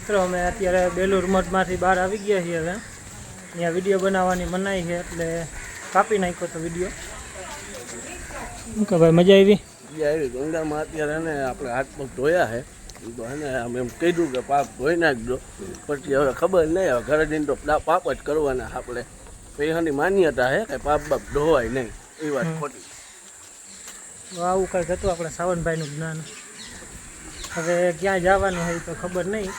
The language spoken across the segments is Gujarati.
મિત્રો અમે અત્યારે બેલુર મઠમાંથી બહાર આવી ગયા છીએ. હવે અહીંયા વિડીયો બનાવવાની મનાઈ છે એટલે કાપી નાખ્યો તો વિડીયો. શું કે ભાઈ મજા આવી? ગંગામાં અત્યારે ને આપણે હાથ પગ ધોયા છે તો એને આમ એમ કીધું કે પાપ ધોઈ નાખજો. પછી હવે ખબર નહીં, હવે ઘરે જઈને તો પાપ જ કરવાના આપણે. પૈસાની માન્યતા છે કે પાપ બાપ ધોવાય નહીં, એ વાત ખોટી. આવું કંઈક હતું આપણે સાવનભાઈનું જ્ઞાન. હવે ક્યાં જવાનું હોય તો ખબર નહીં.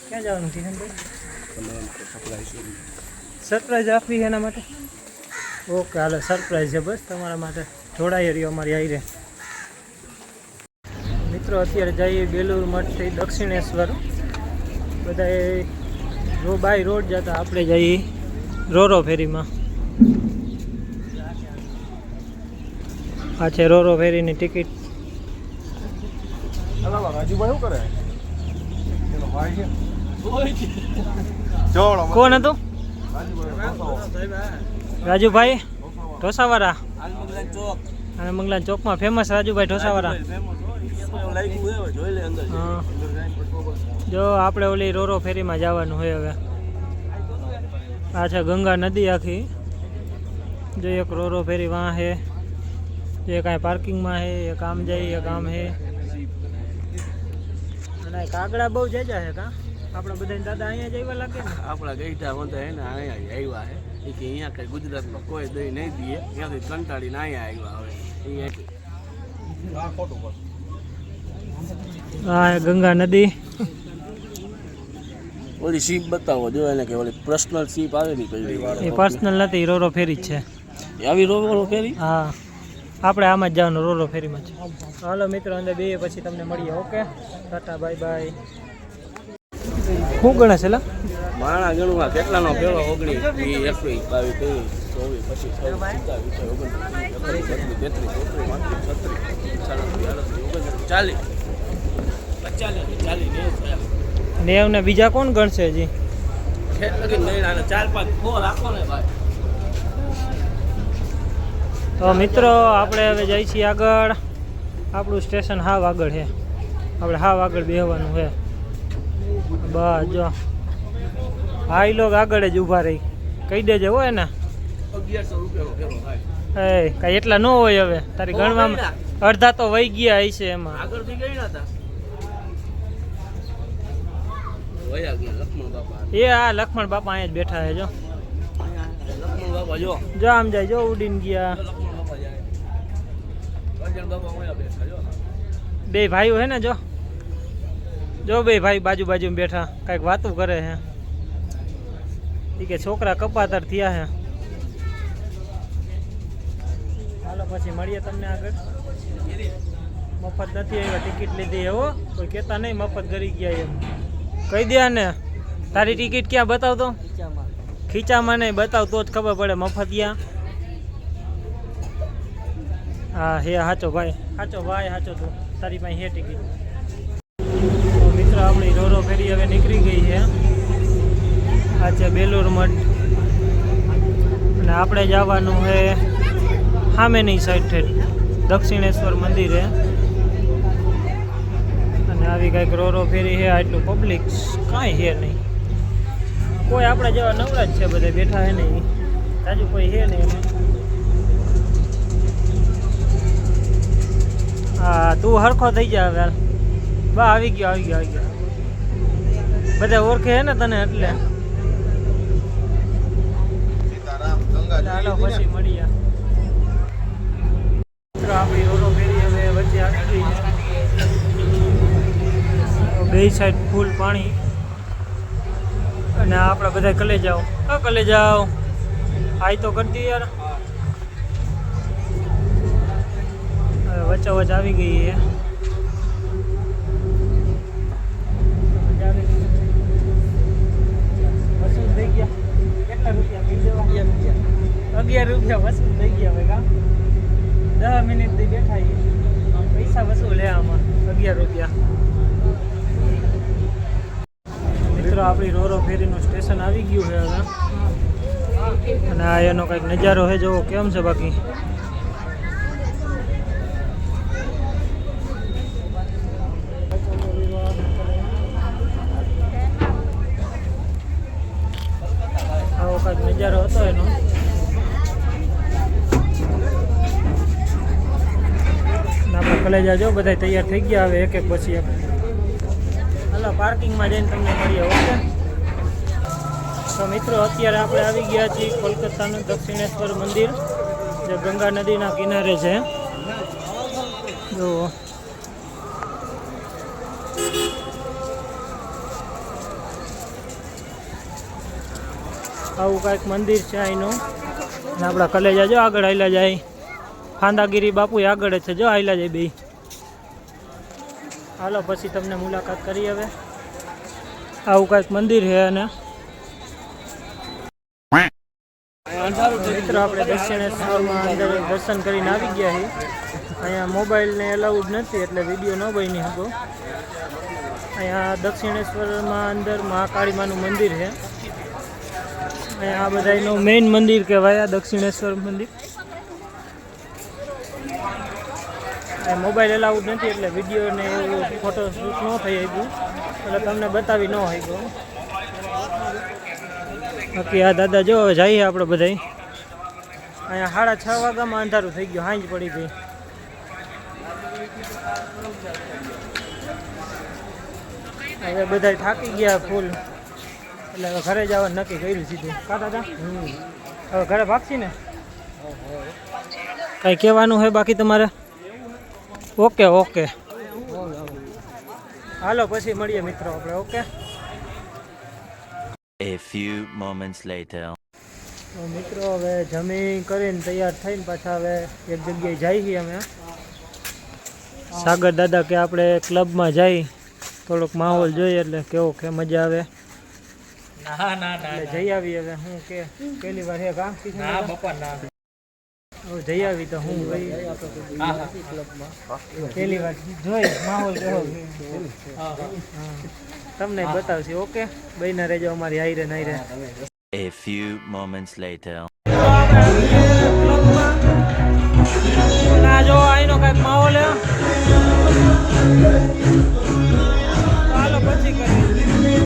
ક્યાં જવાનું કિશનભાઈ? સરપ્રાઈઝ આપવી છે એના માટે. ઓકે હાલો, સરપ્રાઈઝ છે બસ તમારા માટે. જોડાઈ રહ્યો અમારી આઈ રે. મિત્રો અત્યારે જઈએ બેલુર મઠથી દક્ષિણેશ્વર. બધાએ બાય રોડ જતા, આપણે જઈએ રોરો ફેરીમાં. આ છે રોરો ફેરીની ટિકિટ. રાજુભાઈ શું કરે? કોણ હતું? રાજુભાઈ ઢોસાવાળા. અને મંગલાન ચોકમાં ફેમસ રાજુભાઈ ઢોસાવાળા. હા, જો આપણે ઓલી રોરો ફેરીમાં જવાનું હોય. હવે આ છે ગંગા નદી આખી. જો એક રોરો ફેરી વાં છે, જે કાંઈ પાર્કિંગમાં છે, એક આમ જાય એક આમ છે. અને કાગડા બહુ જજા છે કા આપણે બધા દાદા અહીંયા જ આવ્યા લાગે ને. આપણા ગઈઠા બધા એને અહીંયા આવ્યા છે કે અહીંયા કઈ ગુજરાતમાં કોઈ દઈ નહીં દઈએ, ત્યાંથી કંટાળીને અહીંયા આવ્યા. હવે હા ગંગા નદી. ઓલી સીપ બતાવો જો એને, કે ઓલી પર્સનલ સીપ આવે ને કઈ એ પર્સનલ નથી, રોરો ફેરી જ છે. આવી રોરો ફેરી? હા, આપણે આમાં જ જવાનું, રોરો ફેરીમાં જ. હાલો મિત્રો, અંદર બે પછી તમને મળીએ. Okay, Tata bye bye. શું ગણે છે લા? માણા ગણવા કેટલાનો પેલો 19, 20, 21, 22, 23, 90 ને બીજા કોણ ગણશે હજી? તો મિત્રો આપણે હવે જઈએ છીએ આગળ. આપણું સ્ટેશન હાવ આગળ છે, આપણે હાવ આગળ બેહવાનું છે. બસ જો ભાઈ લોગ આગળ જ ઊભા રહી. કહી દેજે હોય ને 1100 રૂપિયા. એ કાંઈ એટલા ન હોય. હવે તારી ગણવામાં અડધા તો વહી ગયા હશે એમાં. આગળથી ગઈ હતા એ આ લક્ષ્મણ બાપા અહીંયા જ બેઠા છે. જો લક્ષ્મણ બાપા જો આમ જાય, જો ઉડીને ગયા. બે ભાઈઓ હે ને, જો બે ભાઈ બાજુ બાજુમાં બેઠા કાંઈક વાતું કરે છે. એ કે છોકરા કપાતર થયા છે. હાલો પછી મળીએ તમને આગળ. મફત નથી આવ્યા, ટિકિટ લીધી હો. કોઈ કહેતા નહીં મફત કરી ગયા એમ. કહી દે ને તારી ટિકિટ ક્યાં બતાવતો? ખીચામાં નહીં બતાવ તો જ ખબર પડે મફતિયા. હા હે સાચો ભાઈ, સાચો તું. તારી પાસે હે ટિકિટ. તો મિત્રો આપણી રોરો ફેરી હવે નીકળી ગઈ છે. આ છે બેલુર મઠ અને આપણે જવાનું છે સામેની સાઈડ દક્ષિણેશ્વર મંદિરે. અને આવી કંઈક રોરો ફેરી છે. આટલું પબ્લિક કાંઈ છે નહીં. કોઈ આપણે જેવા નવરા જ છે, બધા બેઠા છે નહીં. તાજુ કોઈ છે નહીં એમાં. હા તું હરખો થઈ જા હવે. બા આવી ગયો. બધા ઓળખે છે ને તને એટલે. ચાલો પછી મળીએ. આપણી રોરો ફેરી હવે વચ્ચે આવી ગઈ છે. બે સાઈડ ફૂલ પાણી. અને આપણે બધા કલે જાઓ. આઈ તો કરતી યાર. વચ્ચે આવી ગઈ છે. વસૂલ થઈ ગયા. કેટલા રૂપિયા? 11 રૂપિયા વસૂલ થઈ ગયા. ભાઈ કા 10 મિનિટથી બેઠા પૈસા વસૂલ હે આમાં 11 રૂપિયા. મિત્રો આપણી રોરો ફેરીનું સ્ટેશન આવી ગયું છે હવે. અને આ એનો કંઈક નજારો છે, જોવો કેમ છે. બાકી નજારો હતો એનો. આપણે કલેજા જો બધા તૈયાર થઈ ગયા. હવે એક એક પછી એક હાલો પાર્કિંગમાં જઈને તમને મળીએ. ઓકે તો મિત્રો અત્યારે આપણે આવી ગયા છીએ કોલકાતાનું દક્ષિણેશ્વર મંદિર, જે ગંગા નદીના કિનારે છે. જો આવું કાંઈક મંદિર છે અહીંનું. અને આપણા કલેજા જો આગળ હાલ્યા જાય. ખાંદાગીરી બાપુ આગળ જ છે, જો હાલ્યા જાય બે. હાલો પછી તમને મુલાકાત કરી. હવે આવું કાંઈક મંદિર છે. અને મિત્રો આપણે દક્ષિણેશ્વરમાં અંદર દર્શન કરીને આવી ગયા છીએ. અહીંયા મોબાઈલને એલાઉડ નથી એટલે વિડીયો ન બની હતો. અહીંયા દક્ષિણેશ્વરમાં અંદર મહાકાળીમાનું મંદિર છે. અહીંયા આ બધાનું મેઇન મંદિર કહેવાય આ દક્ષિણેશ્વર મંદિર. મોબાઈલ એલાઉડ નથી એટલે વિડીયો ને એવું ફોટો શૂટ ન થઈ શક્યું, એટલે તમને બતાવી ન શક્યો. બાકી આ દાદા જો હવે જઈએ આપણે બધા. અહીંયા 6:30 વાગ્યામાં અંધારું થઈ ગયું, હાંજ પડી ગઈ. હવે બધા થાકી ગયા ફૂલ, એટલે હવે ઘરે જવાનું નક્કી કર્યું સીધું. કા દાદા? હવે ઘરે ભાગશી ને? કાંઈ કહેવાનું હોય બાકી તમારે? ઓકે ઓકે હાલો પછી મળીએ મિત્રો આપણે. Okay A few moments later. તો મિત્રો હવે જમી કરીને તૈયાર થઈને પાછા હવે એક જગ્યાએ જઈએ છીએ અમે. સાગર દાદા કે આપણે ક્લબમાં જઈ થોડોક માહોલ જોઈએ એટલે કેવો કે મજા આવે. એટલે જઈ આવી. હવે હું કે પહેલી વાર હે કામ જઈ આવી તો હું ભાઈ પહેલી વાર જોઈ માહોલ કેવો તમને બતાવશે. ઓકે બહીને રહેજો અમારી હાઈરે નાઈરે. A few moments later. ના જો અહીંનો કઈક માહોલ હે. ચાલો પછી કરીએ.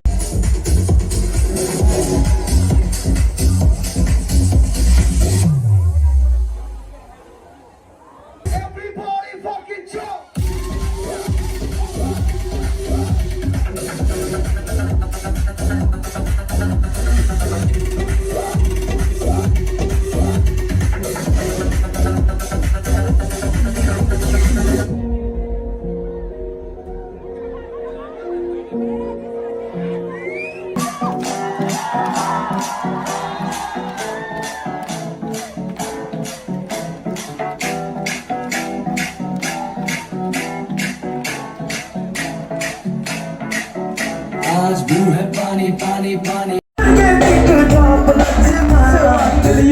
आज ब्लू है पानी पानी पानी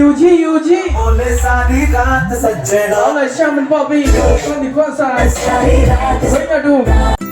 UG बोले सारी रात सज्जना शाम बॉबी 24 सारी रात